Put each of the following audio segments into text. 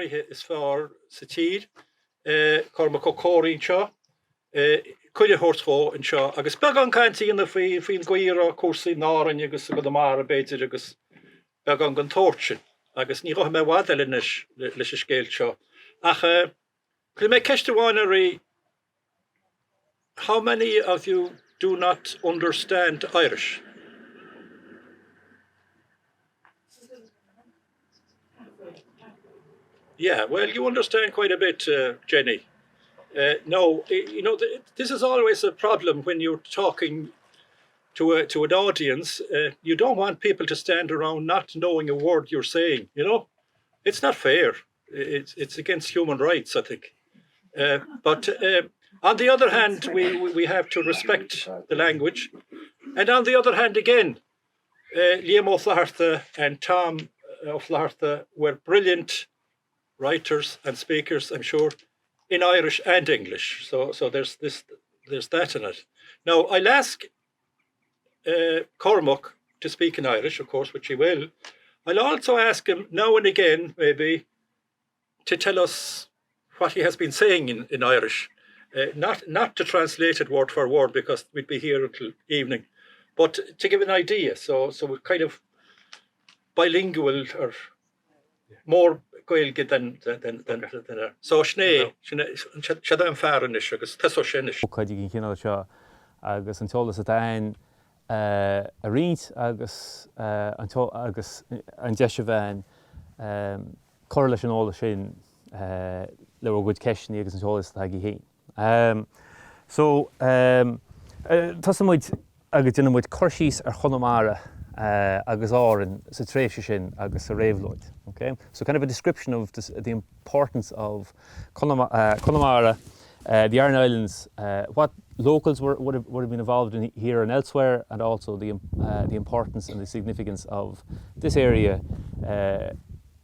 maithe is fearr sa tír, Cormac Ó Comhraí seo, chuide thuairscó an seo, agus beag an caintí na faoin gcuire cuasaí Árann agus Connemara beidir agus beag an tóirtin, agus ní raibh mé bhada leis a scéal seo. Ach, could mé ceiste bháin how many of you do not understand Irish? Yeah, well, you understand quite a bit, Jenny. No, you know, this is always a problem when you're talking to an audience. You don't want people to stand around not knowing a word you're saying, you know? It's not fair. It's against human rights, I think. But on the other hand, we have to respect the language. And on the other hand, again, Liam Ó Flahartha and Tom Fleming were brilliant writers and speakers, I'm sure, in Irish and English. So there's that in it. Now, I'll ask Cormac to speak in Irish, of course, which he will. I'll also ask him now and again, maybe, to tell us what he has been saying in Irish. Not to translate it word for word, because we'd be here until evening, but to give an idea. So we're kind of bilingual, or more gaeilge than so sné siad an fearnis agus tá so sinnis. Chuid gin cinál seo agus an teolas a dain a riint agus an deise bhein cor leis an óla sin le bhfuil ceisní agus an teolas a gi hí. So tá muid agus duna muid corsís ar Conamara agus Árann sa tréise sin agus sa réabhlóid. Okay? So kind of a description of the importance of Connemara, the Aran Islands, what locals would have been involved in here and elsewhere, and also the importance and the significance of this area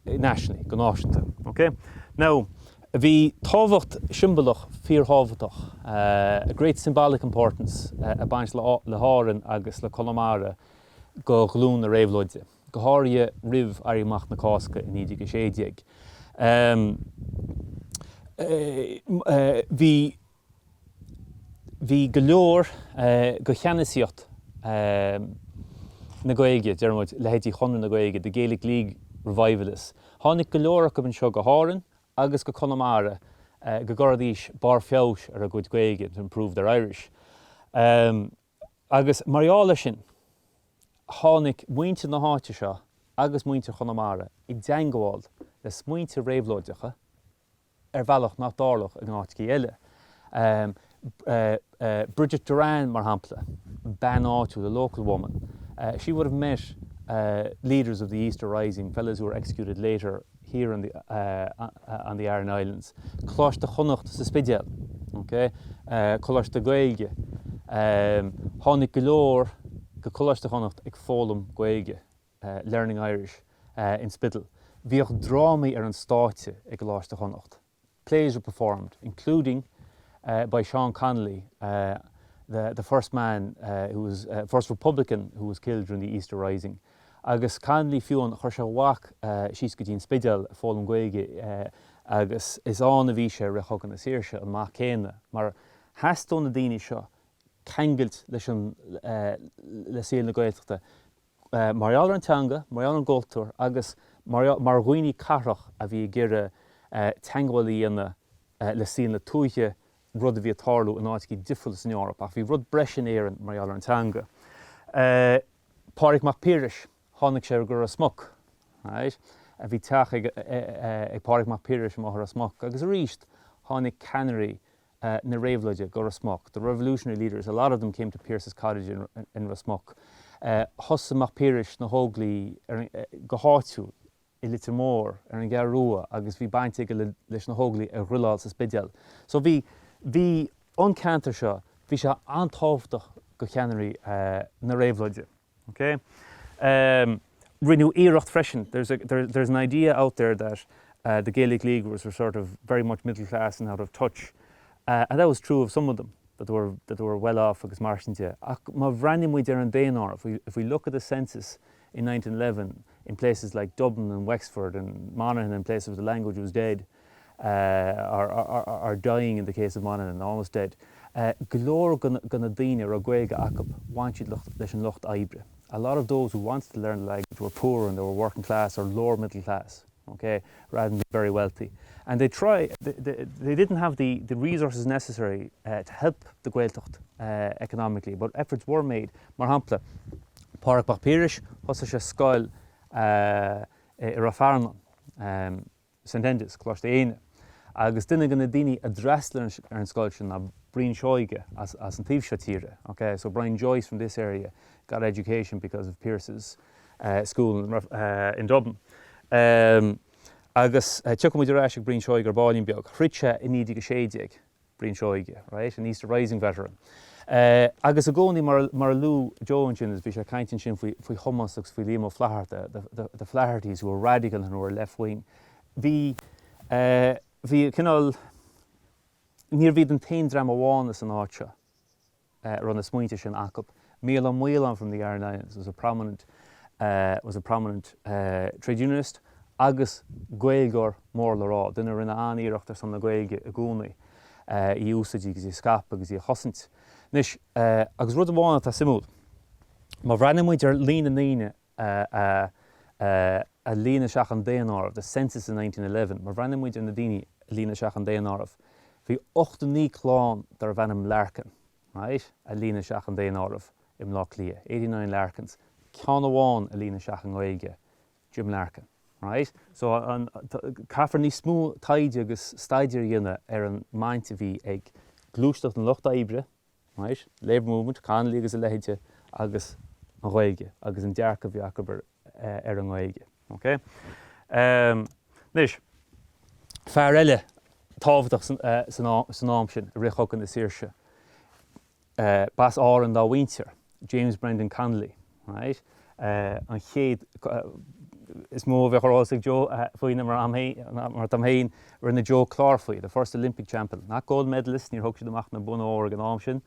nationally, Gonashanta. Okay? Now, the tábhacht simballach fíorthábhachtach, a great symbolic importance a baint le Árann agus le Connemara go glún na réabhlóide. Go háirithe ribh aitheach na cásca in idir go séideag. Bhí go leor go cheannaíocht na Gaeilge, dearmid le héití chonra na Gaeilge, the Gaelic League Revivalists. Tháinig go leor go an seo go Árann agus go Connemara go gcordíos bar feabhas ar a gcuid Gaeilge to improve their Irish. Agus mariála sin, tháinig Muintir na háite seo agus Muintir Connemara I deangáil le smuointe réabhlóideacha ar bhealach nach dárlach ag an áiticí eile. Bridget Duran, mar hampla, ban áitiú, the local woman, she would have met leaders of the Easter Rising, fellows who were executed later here on the Aran Islands. Clois de chonacht sa spéisiúil, okay? Clois de Gaeilge. Tháinig go leor go clois de chonacht ag fólam Gaeilge, learning Irish in Spittal. Bhíoch drámaí ar an stáite ag clois de chonacht. Plays were performed, including by Sean Connolly, the first man who was first Republican who was killed during the Easter Rising. Agus Connolly fiúin chuir se bhac síos go dtíon spéisiúil fólam Gaeilge agus is an a bhí sé ri chugan na Saoirse an mac céine, mar heastónna daoine seo ceangailt leis an le síl na Gaeltachta. Mar aitheanta, mar an ggóiltear agus mar dhaoine carach a bhí gire teangáilí ana le síl na tuaithe rud a bhí tarlú in áiticí difriúil in Eorp, ach bhí rud breise éireann mar aitheanta. Pádraig Mac Piarais, tháinig sé gur a smuc. Right? A bhí teach ag Pádraig Mac Piarais mar a smuc, agus a ríist tháinig cannery na réabhlóide gur a smuc. The revolutionary leaders, a lot of them came to Pierce's cottage in Rasmuck. Thosa Mac Piarais na hóglaí go háitiú I litir mór ar an gcearr rua agus bhí baint aige leis na hóglaí a ghuileáil sa spéisiúil. So bhí an-cantar seo, bhí se an-tábhachtach go cheannairí na réabhlóide. Okay? Renew iirecht freisin. There's an idea out there that the Gaelic Leaguers were sort of very much middle class and out of touch. And that was true of some of them, that they were well off agus marchinte. Ach má bhreanim muid ar an déanár, if we look at the census in 1911, in places like Dublin and Wexford and Monaghan, in places where the language was dead, are dying in the case of Monaghan, almost dead. Glór gonna daoine ar a Gaeilge acab want you leis an lucht aibre. A lot of those who wanted to learn the language were poor and they were working class or lower middle class, okay, rather than being very wealthy. And they didn't have the resources necessary to help the Gaeltacht economically, but efforts were made. Mar hampla, Pádraig Mac Piarais, thosa sé scoil i Rafarnan, St. Endis, Cloiste Éine. Agus duine gana daoine a drasla ar an scoil sin na Brian Shoige as an taobh tíre. Okay, so Brian Joyce from this area got education because of Pierce's school in Dublin. Agus tucha muid arás Brian Shoige ar báilín beag, chritse in iad go séideag Brian Shoige, right? And he's the rising veteran. Agus a gcónaí mar lú Joan sin is bhí sé caint sin faoi Thomáis Uí Fhaoláin, the Flahertys who were radical and who were left wing. Bhí cinál níor bhíad an tain drama bhánas an áitse run na smuointe sin acab. Thomas Whelan from the Aran was a prominent trade unionist, agus Gaeilgeoir mór le rá, duine rinne aníireachtar san na Gaeilge a gcónaí I úsáid agus I scap agus I chosint. Nis, agus rud amhána tá simúl. Má bhreanna muid ar lína níine a lína seach an déanárah, the census in 1911, mar bhreanna muid ar na daoine lína seach an déanárah. Bhí 8 chláán dar bhenim learcan, right? A lína seach an déanárah im lá clia, 89 learcans. Ceann amháin a lína seach an Gaeilge, Jim learcan, right? So caithfar ní smú taide agus staidir dhéine ar an mainte bhí ag glúisteach an lucht aibre, right? Labour movement, Connolly agus a leithe agus an Gaeilge, agus an dearca bhí acabar ar an Gaeilge, okay? Nis, fear eile tábhachtach san am sin, a riachach na Saoirse. Bas Árann dá Mhuintir, James Brendan Connolly, right? An chéad is mó bheith chorásig Joe faoine mar tamhéin rinne Joe Clark faoi, the first Olympic champion. Not gold medalist, níor thug siad amach na buna óra an am sin.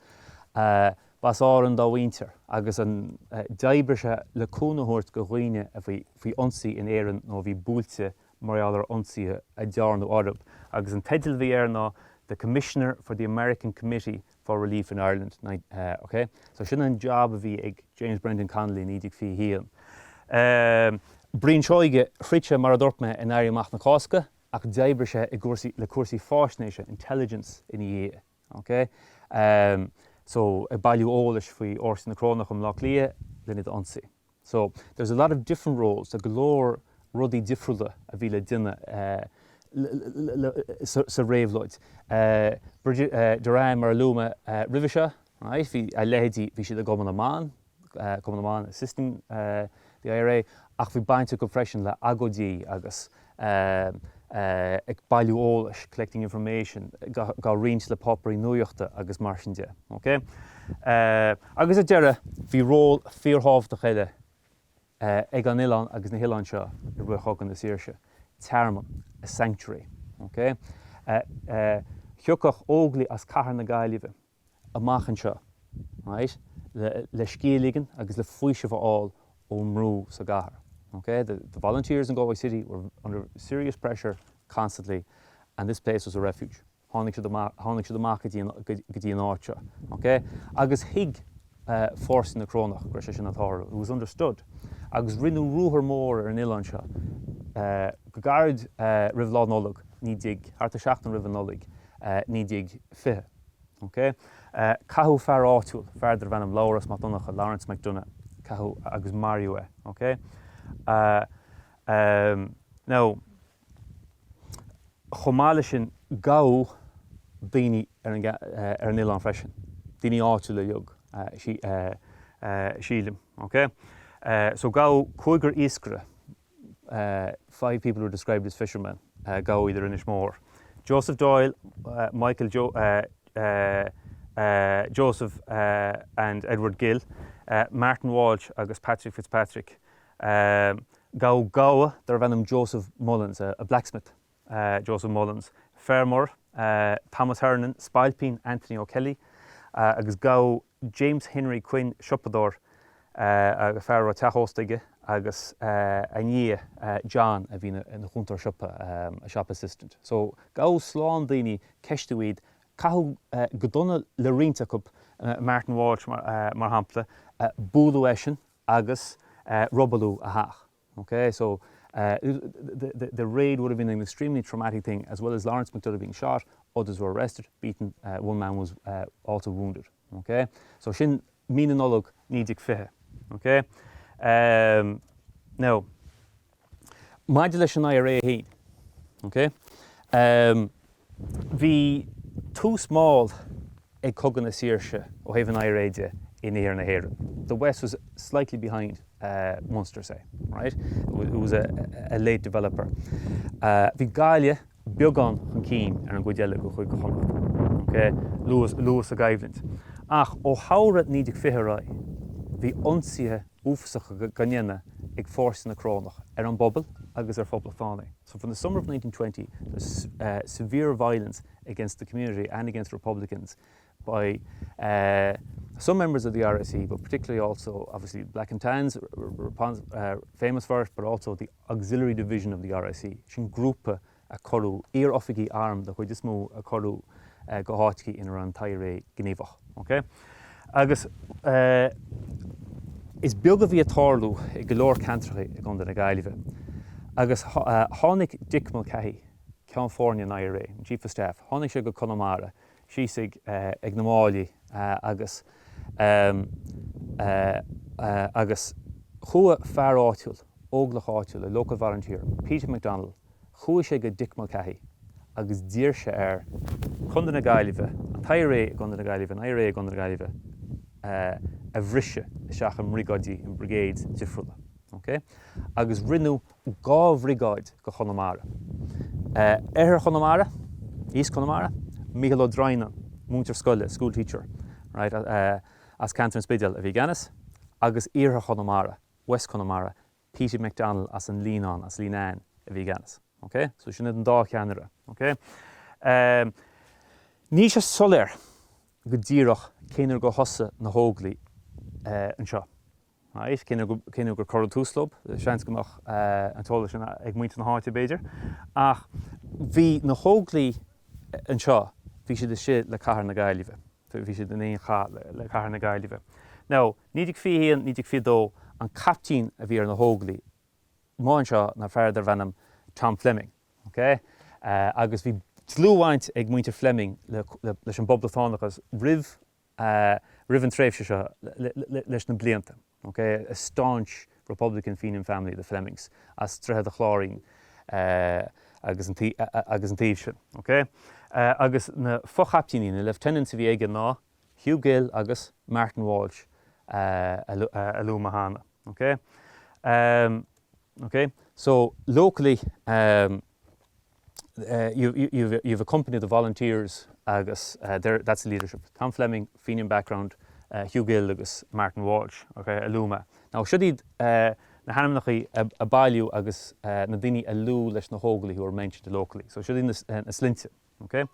Bas Árann dá Mhuintir, agus an d'oibre le cúnaitheoirt go dhaoine a bhí ionsaí in Éireann nó bhí búilte mar ionsaí a dearnú Arab. Agus an teideal bhí ná the Commissioner for the American Committee for Relief in Ireland. Okay? So sin an job a bhí ag James Brendan Connolly ní ag fi hían. Brian Shoige chritse mar a dúirt in airí amach na cásca ach d'oibre sé le cuasaí fáisnéise intelligence in dhé. Okay? So a bailú ólais faoi orsa na crónach am lá clia le nid ionsaí. So there's a lot of different roles, a glór rudí difriúla a bhí le duine sa réabhlóid. De raibh mar luma roimhe se, bhí a leithéidí bhí siad a Cuimhneacháin assisting the IRA, ach bhí bainte go freisin le agodí agus ag bailú ólais, collecting information, ga riint le poparí nuachta agus mar sin de. Okay? Agus a deire bhí ról fíorthábhachtach eile ag an Oileán agus na Hoileáin seo I bhuachagan na Saoirse. Termon, a sanctuary. Okay? Thiocach óglaí as cahar na Gaillimhe, amachchan seo, right? Le scíligan agus le fuaise fháil ó mrú sa gahar. Okay? The volunteers in Galway City were under serious pressure constantly, and this place was a refuge. Tháinig siad amach go dtí an áit. Okay? Agus hig force na crónach gur sé sin atá, it was understood. Agus rinne rúthar mór ar an Oileán seo. Go gard rih lá nólaigh ní dig, harta seachtain rih nólaigh ní dig fithe. Okay? Cathú fear áitiúil, feardir bhenim Láras Macdonacha, Lawrence MacDonagh, cathú agus Mario é. Okay? Now, chomáile sin gabhadh daoine ar an Oileán freisin. Daoine áitiúil le jog, sílim. Okay? So gabhadh cúigear iascra. 5 people were described as fishermen, go either in Ishmore. Joseph Doyle, Joseph and Edward Gill, Martin Walsh agus Patrick Fitzpatrick. Gowa, there was Joseph Mullins, a blacksmith, Joseph Mullins. Fairmore, Thomas Hernan, Spilpeen, Anthony O'Kelly, agus James Henry Quinn Shuppador, agus fear teachóstaige agus a ní John a bhí in chuntar sipa a shop assistant. So gá sláán daoine ceistúid cathú go donna le riantach Martin Walsh mar hampla búlú eisin agus rubalú a haach. Okay, so the raid would have been an extremely traumatic thing, as well as Lawrence McDonough being shot, others were arrested, beaten, one man was also wounded. Okay, so sin mína nollag nídig fiche. Okay, now, maidide leis an IRA hí. Okay, hí too small ag Cogadh na Saoirse ó thaobh an IRA in Éireann na Héireann. The West was slightly behind Munster, say, right? It was a late developer. Bhí Gaile beagán an cín ar an gcuideile go chuig go chonaic. Okay, Luas a Gaibhlint. Ach, ó haurat nídig fiherá, bhí ionsaithe uafsacha ganine ag fórsa na crónach ar an bobbal agus ar phobal fánaí. So from the summer of 1920, there's severe violence against the community and against Republicans by some members of the RSE, but particularly also, obviously, Black and Tans, famous for it, but also the auxiliary division of the RSE. Sin grúpa a choru, ir offigi arm, da chuid is mó a choru go háitcí in an taire gníomhach. Okay? Agus is beaga bhí a tárlú I go leor cantracha ag under na Gaillimhe. Agus tháinig Dick Mulcahy, California IRA, Chief of Staff, tháinig sé go Conamara, síosig ag na málaí agus chua fear áitiúil, óglach áitiúil, a local volunteer, Peter MacDonald, chua sé go Dick Mulcahy, agus dír sé chun na Gaillimhe, an taire ag under na Gaillimhe, an IRA ag under na Gaillimhe, a bhrise seach an mrigadí in brigades difriúla. Okay? Agus rinú gá bhrigáid go Conamara. Conamara, East Conamara, Michael O'Drainan, Mhuintir Scoile, school teacher, right, as Canton Spéisiúil a bhí ganas, agus Conamara, West Conamara, Peter MacDonald as an líán, as líán a bhí ganas. Okay? So sin an dá cheanara. Okay? Ní sé soléir go ddíreach céinar go hosa na hóglaí an seo. Right? Céinar go choradh túslób, seans gomach an tóla sin ag muinte na háite beidir. Ach, bhí na hóglaí an seo, bhí siad is le chathair na Gaillimhe. Bhí siad in éon cha le chathair na Gaillimhe. Now, nídig fi héan, nídig fi dó, an captain a bhí ar na hóglaí, má an seo na fearr bhenam Tom Fleming. Okay? Agus bhí tlúhaint ag Muintir Fleming leis an boblathánachas rih an tréimhse seo leis na blianta. Okay? A staunch Republican Fenian family, the Flemings, as trethe a chláirín agus an tíobh sin. Okay? Agus na fochaptíní, na lieutenants a bhí aige ná, Hugh Gill agus Martin Walsh a Lou Mahana. Okay? Okay? So locally, you've accompanied the volunteers agus that's the leadership. Tom Fleming, Fenian background, Hugh Gill agus Martin Walsh, okay, a Luma. Now should he na hanamnachi a bailú agus na daoine a lú leis na hóglaí who are mentioned locally. So should he na slinte, okay?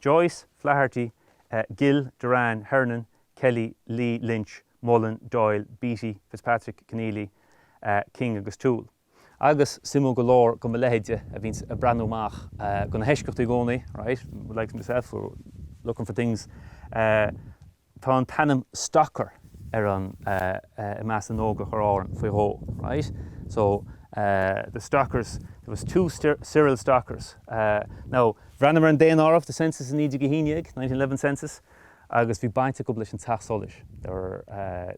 Joyce, Flaherty, Gill, Duran, Hernan, Kelly, Lee, Lynch, Mullen, Doyle, Beattie, Fitzpatrick, Keneally, King agus Toole. Agus simú go leor go lehéide a bhíns a brandúach go na heisceachtaí gcónaí, right? Like myself, we're looking for things. Tá an tanam stocker ar an meas an óga chu Árann faoi hó, right? So the stockers, there was two Cyril stockers. Now, bhreanamar an déan áramh, the census in Nídig Híneag, 1911 census, agus bhí bainte go leis an teach solis. They were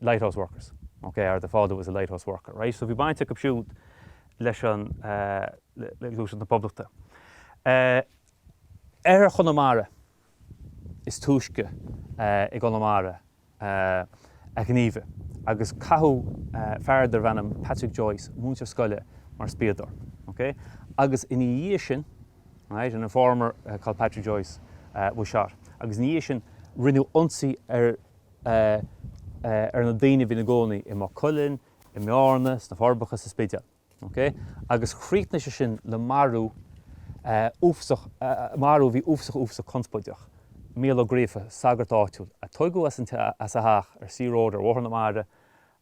lighthouse workers, okay, or the father was a lighthouse worker, right? So bhí bainte go siúd leis an lúis na poblachta. Conamara is túisce I Conamara a gníomh, agus cathú fearr bhenam Patrick Joyce, Muintir Scoile mar spiadar. Okay? Agus in dhé sin, right, an informer called Patrick Joyce was shot. Agus in dhé sin rinneadh ionsaí ar na daoine bhí na gcónaí I Má Cullen, I Meárna, na Forbachas sa Spéisiúil. Okay? Agus chríochna sé sin le marú marú bhí uafsach conspóideach. Míl ó gréfa sagart áitiúil a tuigú as a haach ar síród ar Conamara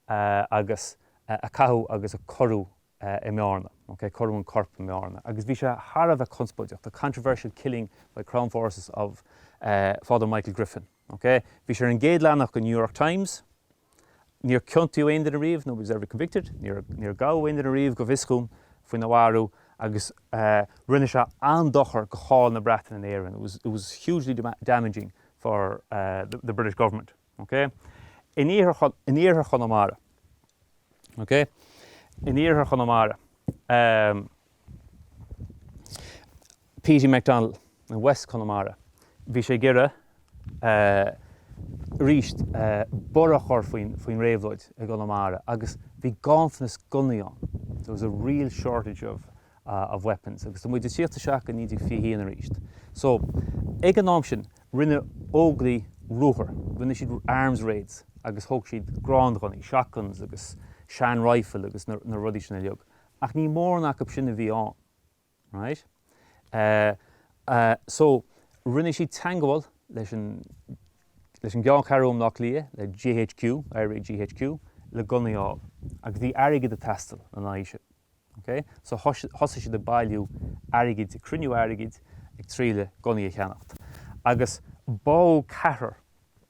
agus a cathú agus a corú I meárna, okay, corú an corp I meárna. Agus bhí sé thar a bheith conspóideach, the controversial killing by Crown Forces of Father Michael Griffin. Okay? Bhí sé an géad leanach go New York Times, níor ciontaí ó aon den a riomh, nobody was ever convicted, níor gá ó aon den a riomh go bhiscúm faoin na bharú, agus rinne sé andochar go cháil na bretain in Éireann. It was hugely damaging for the British government. Okay? In Íortha Conamara. Okay? In Íortha Conamara. P.G. MacDonald in West Connemara. Bhí sé gira ríist borachar faoin réabhlóid I Connemara, agus bhí gáfnas gunnaí an. There was a real shortage of weapons. Agus tá muid de síochta seach a nídig fií an ríist. So, ag an am sin, rinne óglaí rúthar, rinne siad arms raids, agus thug siad grándachaní, shotguns, agus sean rifle, agus na rudí sin a leog. Ach ní mór nach ab sin a bhí an. Right? So, rinne siad tangáil leis an gceann carúm nach lia, le GHQ, IRA GHQ, le gunnaí agus bhí airigid a testal an áise. Okay? So thosa siad a bailú airigid, cruniú airigid ag tríle gunnaí a cheannacht. Agus bó cethar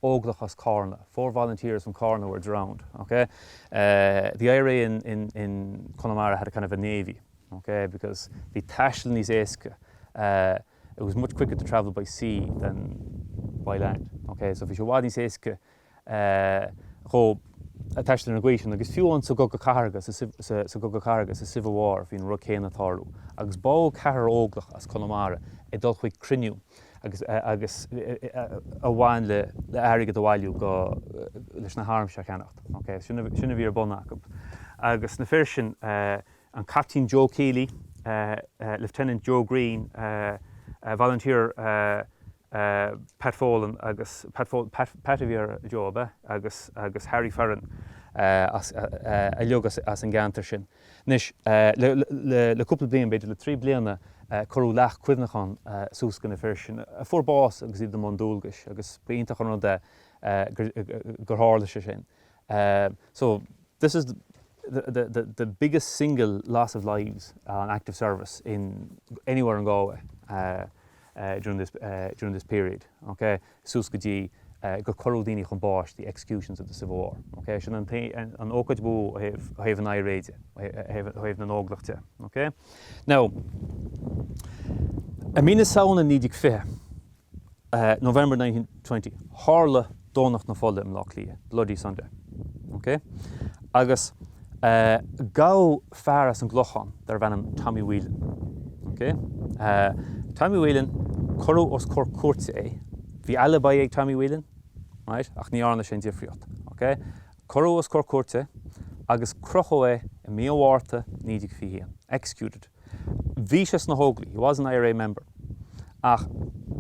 óglachas Carna. 4 volunteers from Carna were drowned. Okay? The IRA in Connemara had a kind of a navy, okay, because the Tashlani's Eska, it was much quicker to travel by sea than by land. Okay, so if you want these Eska, go a Tashlin Aguation, agus fiú an sa Cogadh Civil War, fin Rochéna Tarlu, agus bó cethar óglach as Connemara, dul chuig criniú. agus a bhain le airigid a bhailú go leis na harm se cheannacht. Okay, sinna bhí ar bonach. Agus na fear sin an Captain Joe Keeley, Lieutenant Joe Green, volunteer Pat Fowlan agus Pat a bhí ar job agus Harry Farran a leog as an gantar sin. Nis le cúpla bliain beidir le 3 bliana corú leach Cuimhneacháin sús gan na fear sin a forbás agus iad am dúlgas agus bliantach an de gur hála sé sin. So this is the biggest single loss of lives on active service in anywhere in Galway during this period. Okay, sús go dtí go corú daoine chun báis the executions of the Civil War. Okay, sin an ócaid bú an éiréide, an óglachte. Okay, now a mína saona nídig fé November 1920 hála dónach na folle im lách lia, Bloody Sunday. Okay, agus gá fearras an glochan dar bhenim Tommy Whelan. Okay, Tommy Whelan corú os cor cuirte bhí eile ba ag Tommy Whelan, right? Ach ní arna sin difriocht. Okay? Corú os cor cuirte agus crocho I míomhharrta nídig fihian, executed. Bhí ses na hóglaí, he was an IRA member. Ach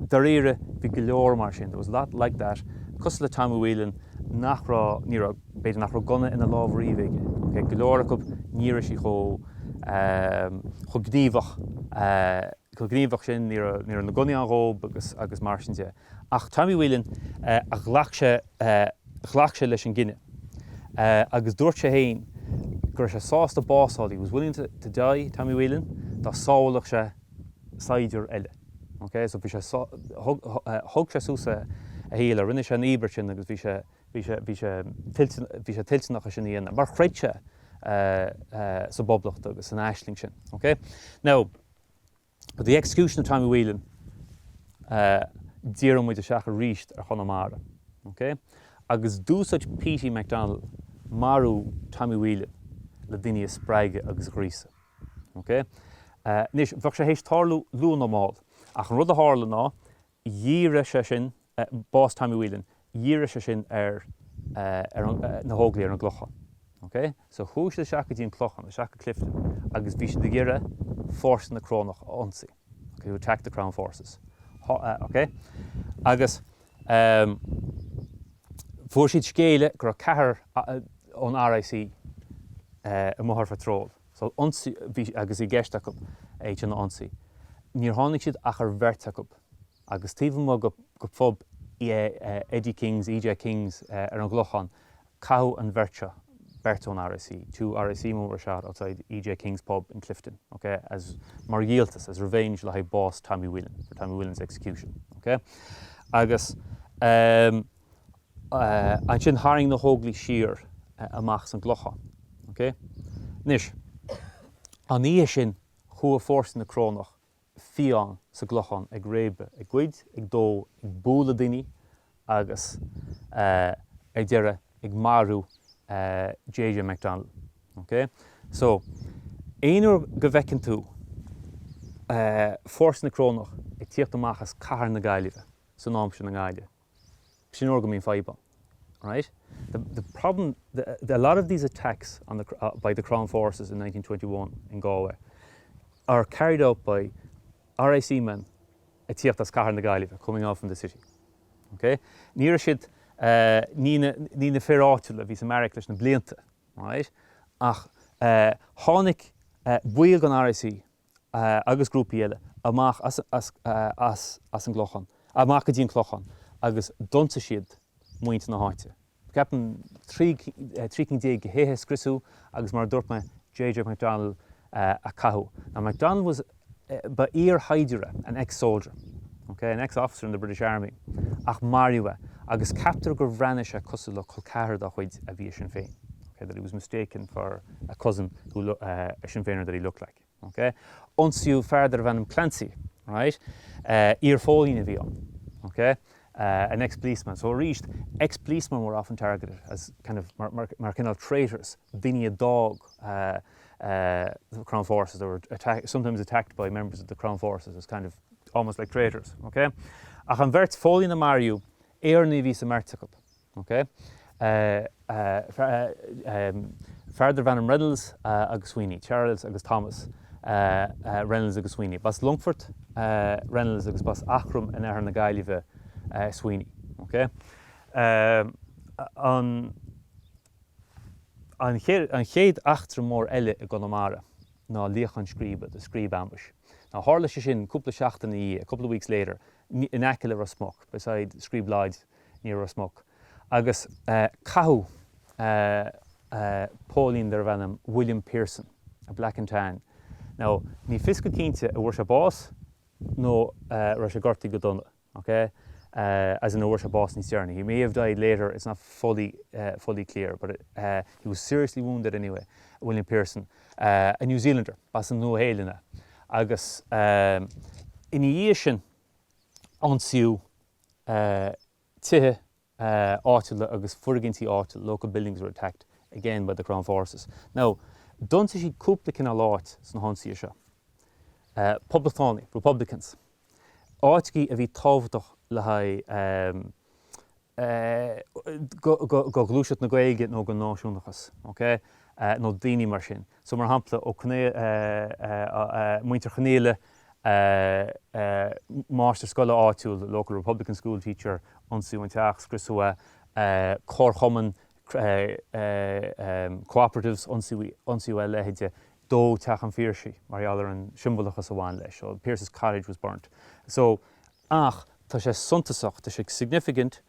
dar ire bhí go leor mar sin, there was a lot like that. Cos le Tommy Whelan nachrá beidir nachrá gunna ina lámh riomh. Okay, go leor acu níra sí cho gníomhach sin níor na gunnaí an rób agus mar sin de. Ach Tommy Whelan a ghlach sé leis an gine. Agus dúirt sé héin gur sé sásta básáil, he was willing to die, Tommy Whelan, tá sábhalach sé saidir eile. Okay, so bhí sé thug sé súsa a héile, rinne sé an íbert sin agus bhí sé tiltnach sin íana. Mar chreid sé sa boblacht agus an aisling sin. Okay? Now, the execution of Tommy Whelan dír muid a seach a ríist ar Connemara. Okay? Agus dúsait P.G. MacDonald marú Tommy Whelan le daoine is spreige agus grísa. Okay? Nis bhah sé hééis tarlú lún amáil. Ach an rud a hála ná, dhíre sé sin, bás Tommy Whelan, dhíre sé sin ar na hóglaí ar an glochan. Okay? So thuúis le seach dtí an clochan, le seach a clifton, agus bhí sé de ghire force na crónach ansaí. Okay, who attacked the Crown Forces. Okay? Agus fuair siad scéile gur cethar ón RIC a mthar fatróil. So ansaí agus I gceist acu éit an ansaí. Níor tháinig siad ach ar bheirt acu. Agus tíomh mo go fob Eddie Kings, EJ Kings ar an glochan, cathú an bheirt Bertone RSC, 2 RSC men were shot outside E.J. King's pub in Clifton, okay, as marghialtas, as revenge le boss Tommy Whelan for Tommy Whelan's execution, okay. Agus an sin haring na hóglaí siar amach san glocha, okay. Nis, an í sin chua fórsa na crónach fián sa glochan ag rébe ag cuid, ag dó, ag búla daoine agus ag deire ag marú J.J. MacDonald, okay. So, éonúir go bhfeiceann tú fórsa na crónach ag tíocht amach as cahar na gaiileh, san nám sin na gaiile. Sin orga mín faiban, right? The problem, a lot of these attacks on by the Crown forces in 1921 in Galway are carried out by RAC men ag tíocht as cahar na gaiileh coming out from the city, okay? Níor siad ní na féráitiúla bhí sa maraic leis na blianta, right? Ach tháinig buíoch an RAC agus grúpa eile amach as an glochan, amach go dtíon clochan, agus donsa siad muinte na háite. Ceapan trícinn déag go héthe scriosú agus mar dúirt me J.J. MacDonald a cathú. Now MacDonald was ba ír haidiúra, an ex-soldier, okay, an ex-officer in the British Army, ach mariúa, agus captar gur bhreanne sé cosú le colcathair dá chuid a bhí Sinn Féin, okay, that he was mistaken for a cousin who a Sinn Féiner that he looked like, okay. Onsiú fearr bhenim Clancy, right, ír fóilín a bhí an, okay. An ex-policeman. So reached ex-policemen were often targeted as kind of kind of traitors. Vinny a dog, the Crown forces, they were sometimes attacked by members of the Crown forces as kind of almost like traitors. Okay, ach an vert fóilín a mariú éarnaí ví sa mertacab. Okay, Farther Vanham Reynolds agus Sweeney, Charles agus Thomas Reynolds agus Sweeney. Bas Longford Reynolds agus bas Achrum in Aran na Gaillimhe Sweeney, okay. An chéad achtar mór eile I Conamara ná líoch an Screebe, the Screebe Ambush. Now hála sé sin cúpla seachtain a couple of weeks later in Ackle Rosmuck, beside Screebe Lodge near Rosmuck. Agus cathú Pauline der Vanham William Pearson, a black and tan. Now ní fiscal cínte a bhuair sé bás nó ra sé gortaí go donna, okay. As in a worship boss in his journey. He may have died later, it's not fully clear, but he was seriously wounded anyway, William Pearson, a New Zealander, bas an nua héilena. Agus in í sin ansiú tithe áitiúla agus furgintí áitiúla, local buildings were attacked again by the Crown forces. Now, donta sí cúpla cinna láit san hansaí seo. Publicani, Republicans. Áitcí a bhí tábhachtach le go glúiseat na Gaeilge nó go náisiúnachas, okay? Nó daoine mar sin. So mar hampla ó Muintir Eoghain Master Scoile áitiúil, local Republican school teacher, ansú an teach scriosúa Corchaman cooperatives ansú a lehéide dó teach an fíorsaí, mar eallar an siombalachas a bhain leis. So Pierce's College was burnt. So ach tá sé suntasach, tá sé significant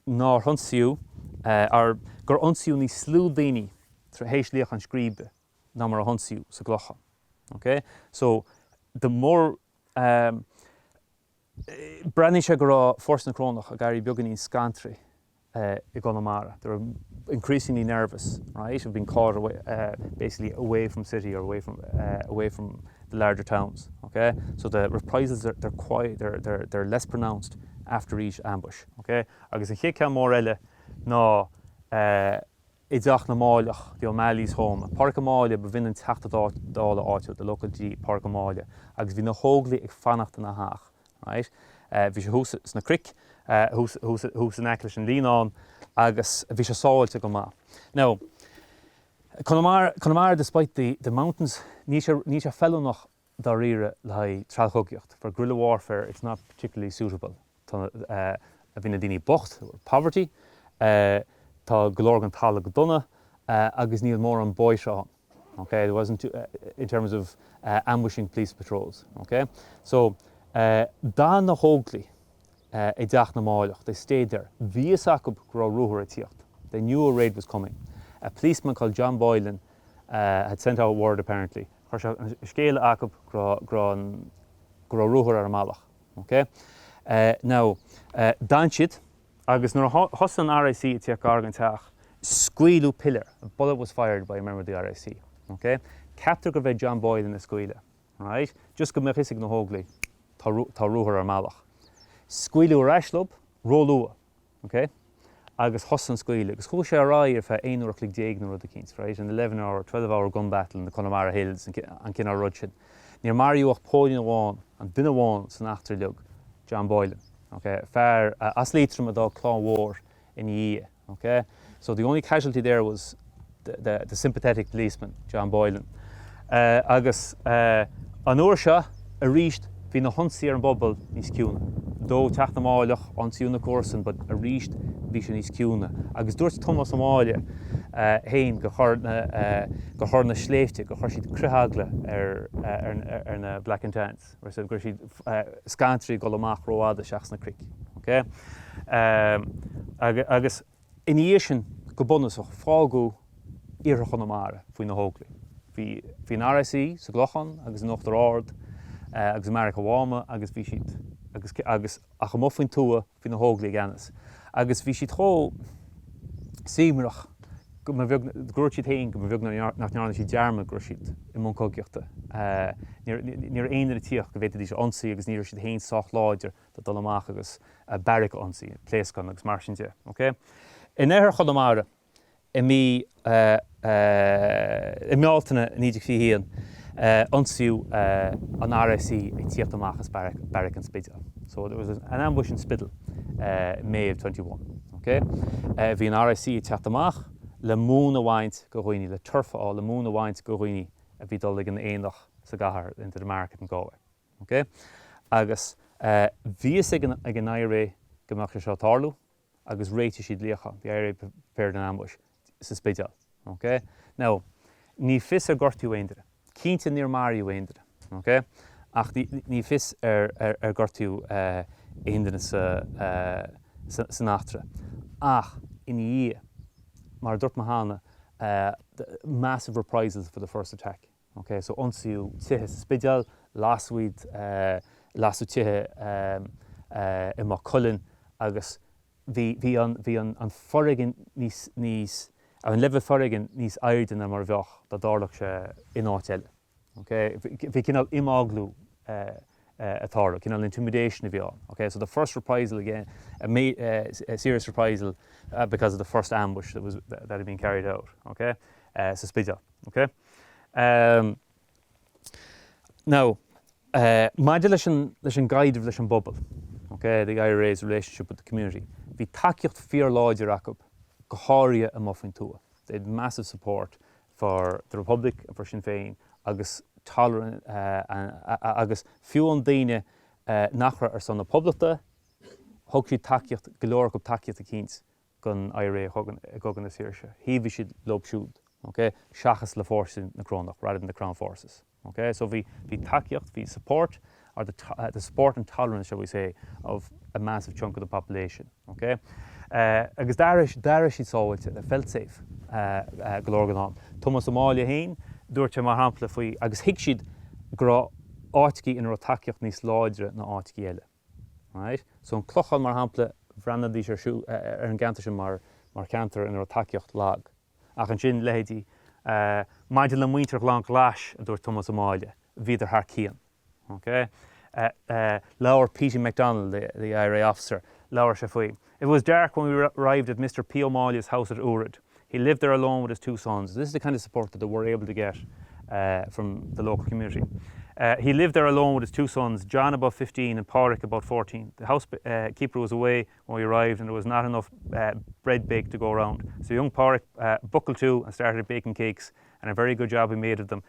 ná honsiú ar gur onsiú ní slú daoine tar hééis líoch an Screebe ná mar a honsiú sa glocha. Okay? So the more breannaigh sé go rá fórsa na crónach a gairí beagán í scantry I Conamara. They were increasingly nervous, right, of being caught away, basically away from city or away from the larger towns. Okay, so the reprisals they're quiet, they're less pronounced after each ambush. Okay, agus an chéad mór eile ná ideach na máileach the O'Malley's home. Parc O'Malley be bhíonn an teachta dála áitiúil, the local G Parc O'Malley, agus bhí na hóglaí ag fannacht na hách, right. Bhí sé hús na cric, hús an Eaclis an Líán, agus bhí sé sáilte go maith. Now, Connemara, despite the mountains, ní sé fellúnach dá riire le trálchógaíocht. For guerrilla warfare, it's not particularly suitable. Tá bhí na daoine bocht, poverty, tá golóir an tála go donna, agus níl mór an bóid seo. Okay, there wasn't in terms of ambushing police patrols. Okay, so dá na hóglaí ideach na máileach, they stayed there. Bhí sacb go rúthar a tíocht. They knew a raid was coming. a policeman called John Boylan had sent out word apparently. Scéal acab gro ruhar ar malach. Okay? Now, Danchid, agus nor Hussan RIC at Gargan Tach, squealu pillar. A bullet was fired by a member of the RIC. Okay? Captain Graved John Boylan in the squeala. Right? Just go mechisig no hogli, ta ruhar ar malach. Squealu rashlub, rolua. Okay? Agus Hussan squealu. Agus who shall arrive if a 1 hour click diagonal of the kings, right? An 11-hour, 12-hour gun battle in the Connemara Hills and Kinnar Rudchin. Near Mario Podium Wan and Dinner Wan, San after Lug, John Boylan. Okay? Fair, as leads from a dog claw war in the year. Okay? So the only casualty there was the sympathetic policeman, John Boylan. Agus an Ursha, a reached bhí na honsaí ar an bobbal níos ciúna. Dó teach na máileach an siúna cuasan, but a reached bhí sé níos ciúna. Agus dúirt Thomas Máile hain go chur na sléifte, go chur siad cruthagla ar na Black and Tans. So gur siad scantrí go amach roáda seachas na cric. Okay? Agus iníisian go bunasach fágu iartha Connemara faoin na hóglaí. Bhí an RSC sa glochan agus an Uachtar Ard agus America Wama agus bhí siad agus a chamuffin tua bhí na hóglaí ganas. Agus bhí siad thó símarach go gúir siad hain go bhíag nach nearna siad dearma gur siad I mún cogiachta. Níor aonar tíoch go bhéidir sé ansaí agus níor siad hain soch láidir do dul amach agus barrack ansaí, pléascan agus mar sin de. Okay? In éair Connemara I mealtainna níidir fi hían ansiú an RSC ag tíocht amach as barrack an Spidal. So there was an ambush in Spidal May of 21. Okay? Bhí an RSC ag tíocht amach le múna bhaint go roiní, le turfa á le múna bhaint go roiní a bhí dul ag an éonach sa gahar into the market in Galway. Okay? Agus bhíos ag an IRA gomach seo tarlú agus réite siad líocha, the IRA prepared an ambush sa Spidal. Okay? Now, ní fis gortú éindre. Cínta níor marí éindre. Okay? Ach ní fis gortú éindre sa nachtra. Ach, in í mar dúirt Mahana, massive reprisals for the first attack. Okay? So onsiú tithe sa Spidal, lasúid tithe I Cullen agus bhí an forrigan níos an lefah forrigan níos airdan mar bheoch da dárlach sé in áit eile. Okay? Bhí cinál imáglú atá, cinál intimidation a bhíán. Okay? So the first reprisal again, a serious reprisal because of the first ambush that had been carried out. Okay? So Spidal. Okay? Now, maidir leis an gaiidir leis an bubble. Okay? The IRA's relationship with the community. Bhí takeíocht fíor láidir acab go háirithe a muffin tua. They had massive support for the Republic and for Sinn Féin agus tolerant agus fiú an daine nachra ar son na poblachta thug siad takeíocht golóir go takeíocht a cíns gon IRA gogan na Saoirse. Hí bhí siad lob siúd. Okay? Seachas le forces na Crónach rather than the Crown Forces. Okay? So bhí takeíocht, bhí support, or the support and tolerance, shall we say, of a massive chunk of the population. Okay? Agus darish siad sábhailte, they felt safe golóir gan an. Thomas Máile hain, dúirte mar hampla faoi, agus hic siad gra áiticí in takeíocht níos láidre na áiticí eile. Right? So an clochan mar hampla bhreanadí ar an ganta sin mar cantar in takeíocht lag. Ach an sin lehétí, maidir le Mhuintir Eoghain leis a dúirt Thomas Máile, bhíidir thar cían. Okay? Laur P.G. MacDonald, the IRA officer, Laur Shafui. It was dark when we arrived at Mr. P. O'Malley's house at Uaidh. He lived there alone with his 2 sons. This is the kind of support that they were able to get from the local community. He lived there alone with his 2 sons, John about 15 and Pádraig about 14. The housekeeper was away when we arrived and there was not enough bread baked to go around. So young Pádraig buckled to and started baking cakes, and a very good job he made of them.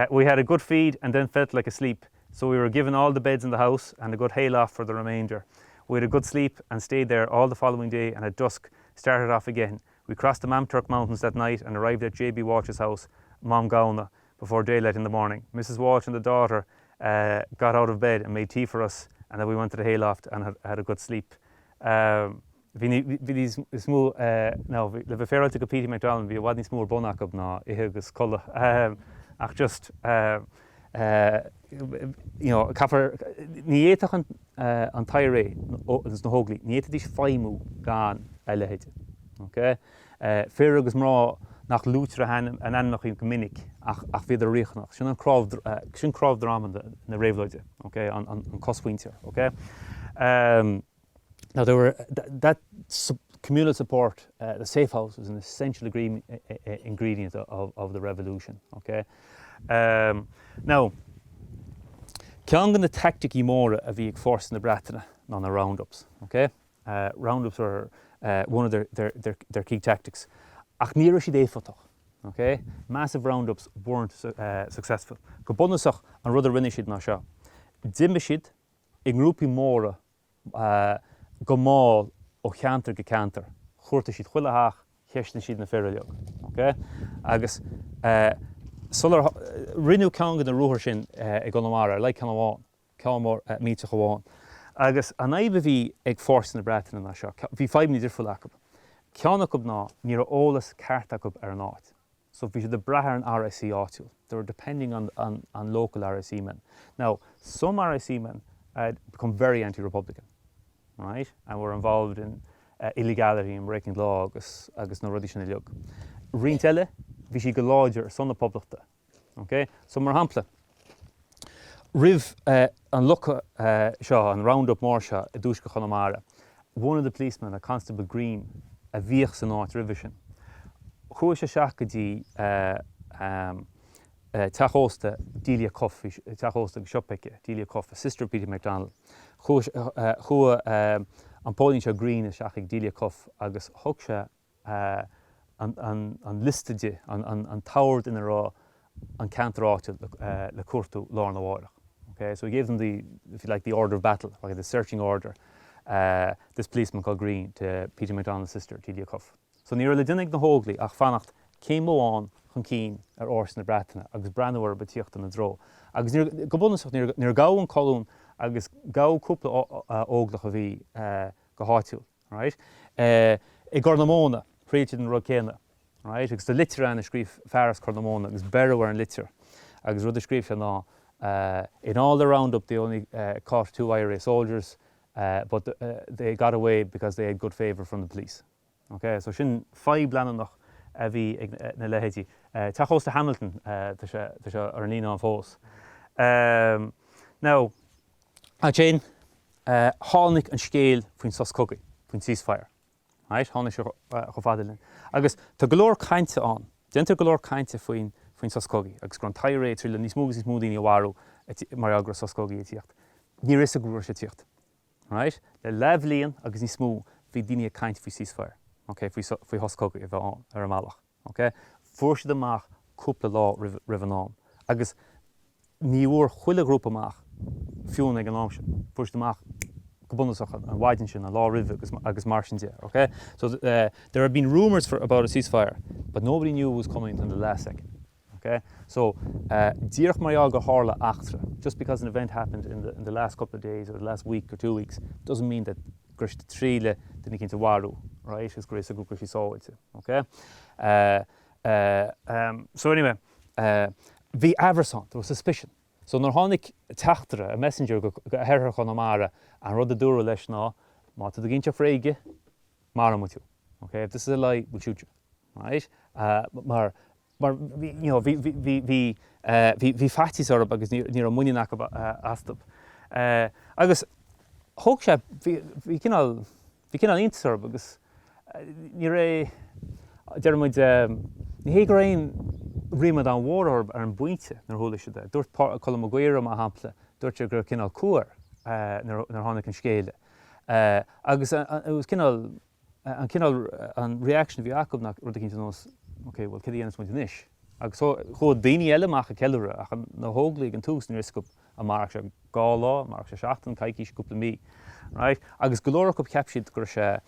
We had a good feed and then felt like asleep. So we were given all the beds in the house and a good hayloft for the remainder. We had a good sleep and stayed there all the following day, and at dusk started off again. We crossed the Mamturk Mountains that night and arrived at J.B. Walsh's house, Mom Gauna, before daylight in the morning. Mrs. Walsh and the daughter got out of bed and made tea for us, and then we went to the hayloft and had a good sleep. Bhí smú le bhFlaitheartach go Peter McDonald bhí bhhaid ní smúr bonach ná ithe agus colla ach just caafar ní éach an tairé agus na hóglaí ní éad is feimú gan eilehéide. Féar agus mrá nach lútear an annach íon go minic ach bhíad a riochnach sin crábh drama na réabhlóide an cosmhuintir. Now, that communal support, the safe house, was an essential ingredient of the revolution. Now, ceann na tactic móra a bhí ag force na Breataine ná na roundups. Roundups were one of their key tactics. Ach ní raibh siad éifeachtach. Massive roundups weren't successful. Go bunasach an rud a rinne siad ná seo. D'imbe siad ag grúpi móra go máil ó cheantar go ceantar. Chuirta siad chuileach, cheisna siad na feiriliog. Agus rinneú ceangan na rúthar sin ag Conamara, le Conamara, Ceamór Míte Eoghain. Agus an éibe bhí ag force na Breataine ná seo. Bhí 5 ní dirfuil acu. Ceannach ná ní a ólas cartach ar an áit. So bhí siad a brathair an RSC áitiúil. They were depending on local RSC men. Now, some RSC men had become very anti-Republican, right? And were involved in illegality and breaking law agus na rudí sin leog. Riant eile, bhí si go láidir son na poblachta. So mar hampla, rih an lucha seo, an roundup mór seo, a dúis go Conamara. One of the policemen, a Constable Green, a bhíoch san áit rih sin. Chúis a seach go dtí tachósta Delia Cuff, tachósta go siopaice, Delia Cuff, a sister of Peter MacDonald. Chua an Pauline seo Green a seach ag Delia Cuff agus thug se an listaide, an taured in a rá an cantaráte le cuartú lár na bháireach. So he gave them the, if you like, the order of battle, like the searching order. This policeman called Green to Peter MacDonald's sister, Delia Cuff. So ní le duine na hóglaí ach fannacht céim óán chun cín ar ors na Breataine agus breanúir ba tíochtta na dro. Agus go bunasach níor gá an colún agus gá cúpla óglach a bhí go háitiúil, right? I Gornamóna, príomhtiad an rud céanna, right? Agus de litir an a scríb fearras Gornamóna agus bearú ar an litir. Agus rud a scríb se ná in all the roundup they only caught 2 IRA soldiers, but they got away because they had good favour from the police. So sin 5 blananach a bhí na lehéidí. Tachósta Hamilton tá sé ar lína an fós. Now, a Jane, tháinig an scéal faoin Soscogaí, faoin ceasefire. Right? Tháinig sé go fadalinn. Agus tá go leor cainte an. Déantar go leor cainte faoin Soscogaí, agus gur an tairé trí le níos múgus is múdaí bharú mar agra Soscogaí a tíocht. Ní is a grúir sé tíocht. Right? Le leibhlíonn agus ní smú bhí daoine a caint faoi ceasefire. Faoi Soscogaí a bheith an ar amálach. Fuair siad amach cúpla lá ribh an an. Agus ní bhfuair chuile grúpa amach fiúna ag an am sin. Fuair siad amach go bunasach an bhaidin sin, an lá ribh agus mar sin dia. So there have been rumours about a ceasefire, but nobody knew it was coming until the last second. So díreach mar go hála achtra. Just because an event happened in the last couple of days or the last week or 2 weeks doesn't mean that grish the tríle didn't get into waru, right? It's grace a group she saw it. So anyway, the Averson, there was suspicion. So nor hánig tachtara, a messenger go herher Conamara and rud a dúra leis ná, má tu ginse fréige, mar amú. If this is a lie, we'll shoot you, right? Mar you know, vi fatis orb agus ní a muinach astab. Agus thug sé vi cinál intarb agus ní ré dermuid ní hé go raon rimad an mhórorb ar an buinte nar thula se de. Dúirt colm a gcuiream a hampla, dúirt sé gur cinál cuair nar tháinig an scéile. Agus it was cinál an reaction bhí acab nach rud a cinnte nós, okay, well, cad dhéanamh muinte níos. Agus chud daoine eile amach a ceilire ach na hóglaigh an tús ní riscop a marach sé gá lá, marach sé 7 caiicí sé cúpla mí. Right? Agus go leor go ceapsiad gur sé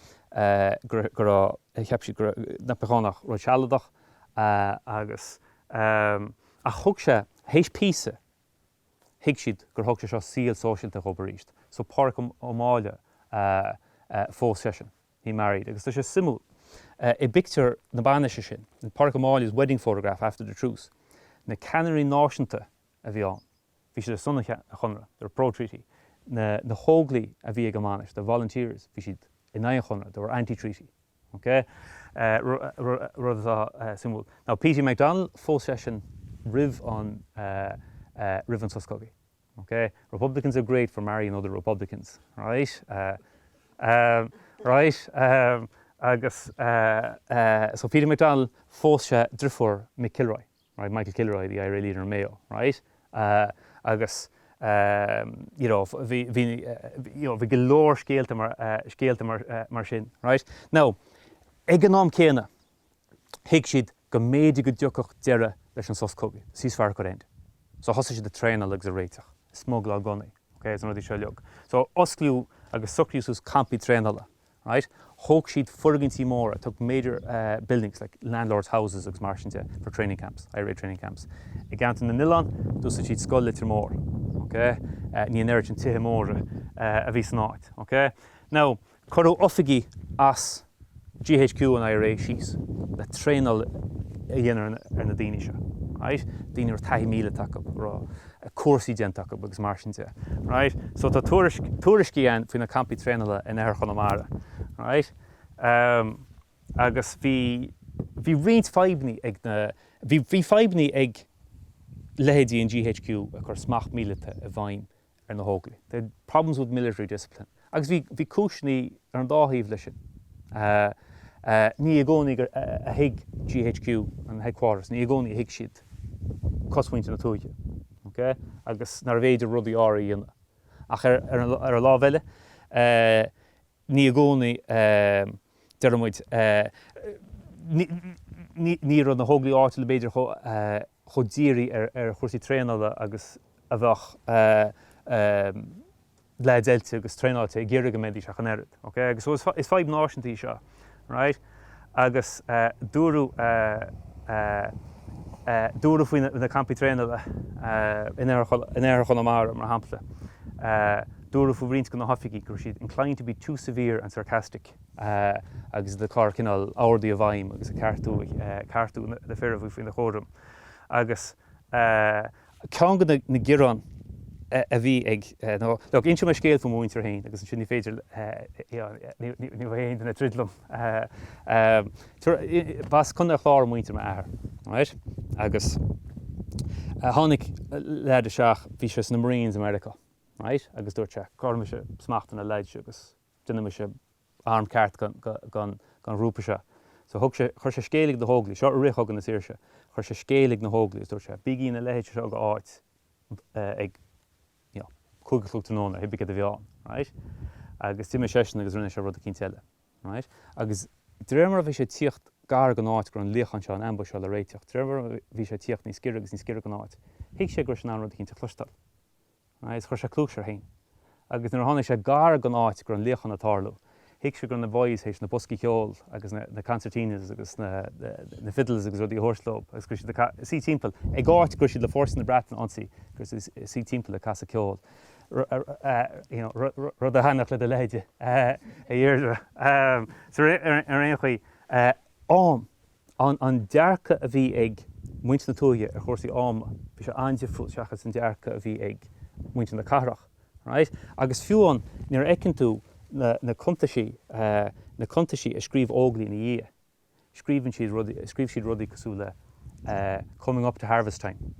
na peánach ro sealadach agus a thug sé hééis písa hiic siad gur thug sé seo síl sóisialta go baríist. So páirc ó máile fós session. He married. Agus tá sé simú. A picture na Banishe sin, in Park O'Malley's wedding photograph after the truce. Na Canary náisiúnta a bhí an. Bhí sé sunnacha a chunra, they're pro-treaty. Na hóglaí a bhí ag Amanis, the volunteers, bhí siad in chunra, they were anti-treaty. Okay? Rud simú. Now, P.T. MacDonald, full session, riv on Tuskegee. Okay? Republicans are great for marrying other Republicans, right? Agus, so Peter MacDonald fósa drifur McKilroy, right? Michael Kilroy, the IRA leader in Mayo, right? Agus, you know, vi galore scéalta mar sin, right? Now, eganám céna, hiig siad go méide go dúchach deire leis an Tuskegee, sís fear go réint. So hosa siad a tréna legs a réiteach, smog le gunnaí, okay? It's another seo leog. So oscliú agus sucriús ús campi trénala, right? Hóg siad furgantí móra, took major buildings like landlords' houses agus mar for training camps, IRA training camps. I gant in the Nillan, dus siad scoil litir mór, okay? Ní an eirtin tithe móra a bhí snáit, okay? Now, corú offigi as GHQ and IRA sheets, the trénal a dhéanaar ar na daoine seo, right? Daoine ar 10 míle take up, rá a cuasaí den take up agus mar right? So tá tuairiscí an faoin na campi trénala in Aran Connemara, right? Agus bhí riint feibhní ag na bhí feibhní ag lehéadí in GHQ a chur smach mílete a bhain ar na hóglaí. They had problems with military discipline. Agus bhí cúisní ar an dáthíomh lei sin. Ní a gcónaí a hiig GHQ an headquarters, ní a gcónaí a hiig siad cosmhainte na túige. Okay? Agus nar bhéidir rudaí ára dhéanana. Ach ar a lá bheile, ní a gcónaí dearmid ní rud na hóglaí áit le beidir chodíri ar chuirsaí trénala agus a bheach le déilte agus trénáilte i ggéire go méidí seach an airad. Okay? Agus so is 5 náisiúntaí seo, right? Agus dúrú faoin na campi trénala in Aran Connemara mar hampla. Dúrú faoin riint go na hofiigi gur siad inclined to be too severe and sarcastic. Agus the car cinál áirdaí a bhaim agus a cartú na feirmh faoin na chóram. Agus ceann go na gcéireann a bhí ag look inse me scéal fo Muintir Eoghain agus sin ní féidir ní bhéon na tridlum bas chuna chlár muintir me air, right? Agus tháinig lead a seach bhí sé na Marines America, right? Agus dúirte chuirme se smachtain na leid agus duine se arm ceart gan rúpa se. So chuir sé scéalaigh na hóglaí, seo a rithegan na Saoirse, chuir sé scéalaigh na hóglaí is dúirte bígí na leid seo go áit ag Cogadh nóna hibbigh a bhíán, right? Agus tíime sesin agus rinne sé rud a cinnteile, right? Agus dréimar bhí sé tíocht gar go náit gur an líochan seo an ambush le réiteach. Dréimar bhí sé tíocht ní scíre agus ní scíre go náit. Hiig sé gur sin an rud a cinnte chlustal. Right? Chuir sé clúg sé hain. Agus nuair tháinig sé gar go náit gur an líochan na tarlú. Hiig sé gur na boys hééis na boscí ceol agus na concertinas agus na fiddles agus rudí thuirslób agus gur siad sí timppel. Ag gáit gur siad le fórsan na bretan ansaí gur sí timppel le casa ceol. Rud a hanach le de leide a dhéirdre. So ar aon chuí an dearcha a bhí ag muinte na túige ar chósaí áma, bhí sé aindifriúil seachas an dearcha a bhí ag muinte na carach, right? Agus fiúan níor écinn tú na contaisí a scríomh óglaí na dhé. Scríomh siad rudaí cosú le coming up to harvest time,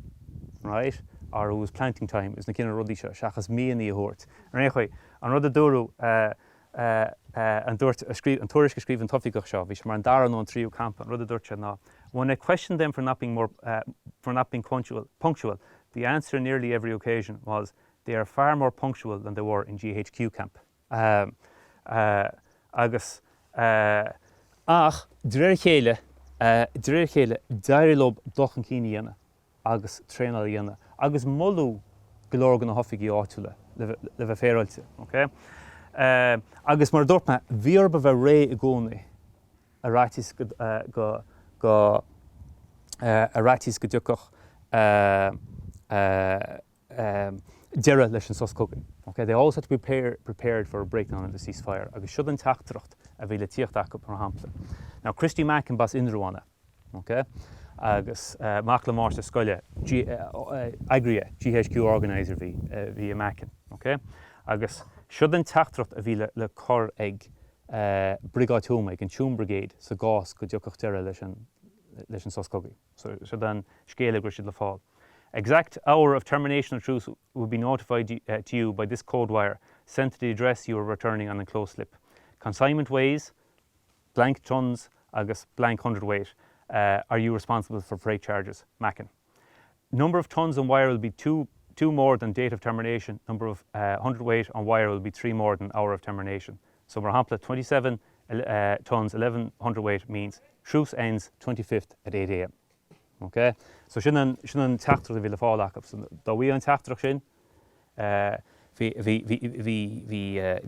right? Or it was planting time, is na cinna rudaí seo seachas míonaí a thuirt. Ar aon chuí an rud a dúrú an tuairisce scríomh an tofiigach seo, bhí sé mar an dara nó an tríú camp an rud a dúirt ná. When I questioned them for not being punctual, the answer nearly every occasion was they are far more punctual than they were in GHQ camp. Agus ach dréir chéile dairilób dochan cíine dhéana agus trénal dhéana agus mollú golóir go na hofiigi áitiúla le bheith féráilte, okay? Agus mar dúirt me bhíorba bheith ré a gcónaí a ráitis go dúchach Deireadh leis an soscógaí. Okay? They always have to be prepared for a breakdown of the ceasefire. Agus siúd an teachtracht a bhí le tíocht acu par hampla. Now, Christy Mack and Bas Indruana, okay? Agus Mac le Mars Scoile, Agria, GHQ organizer bhí a Mackin, okay? Agus siúd an teachtracht a bhí le cor ag Brigade Túmaigh an Túm Brigade sa gás go dteochach deireadh leis an soscógaí. So siúd an scéala gur siad le fáil. Exact hour of termination of truce will be notified to you by this code wire sent to the address you are returning on a close slip. Consignment weighs blank tons agus blank hundredweight. Are you responsible for freight charges? Mackin. Number of tons on wire will be two more than date of termination. Number of hundredweight on wire will be 3 more than hour of termination. So for example, 27 tons, 11 hundredweight means truce ends 25th at 8 a.m. Okay? So sin an teachtracht a bhí le fáil so dá bhí an teachtracht sin bhí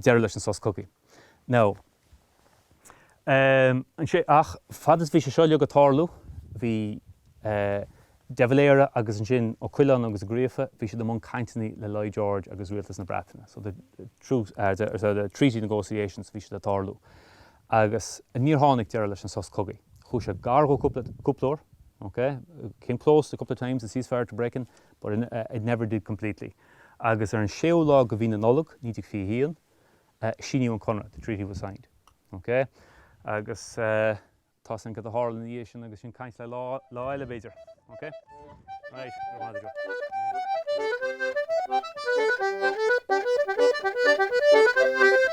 deireadh leis an soscógaí. Now, an sé ach fadas bhí sé seoile go tarlú, bhí devaléire agus an sin ó Cuileán agus gréafa, bhí sé do món caintaní le Lloyd George agus rialtas na Breataine. So the treaty negotiations bhí sé do tarlú. Agus níor tháinig deireadh leis an soscógaí. Chúis sé gar go cúplóir. Okay, came close a couple of times, the ceasefire to breaking, but it never did completely. Agus an séú lá go bhí na nollag, nídig fihian, Síniú an Conradh, the treaty was signed. Okay, agus tá sin go a hála na sin agus sin caint le lá eile beidir. Okay, right, go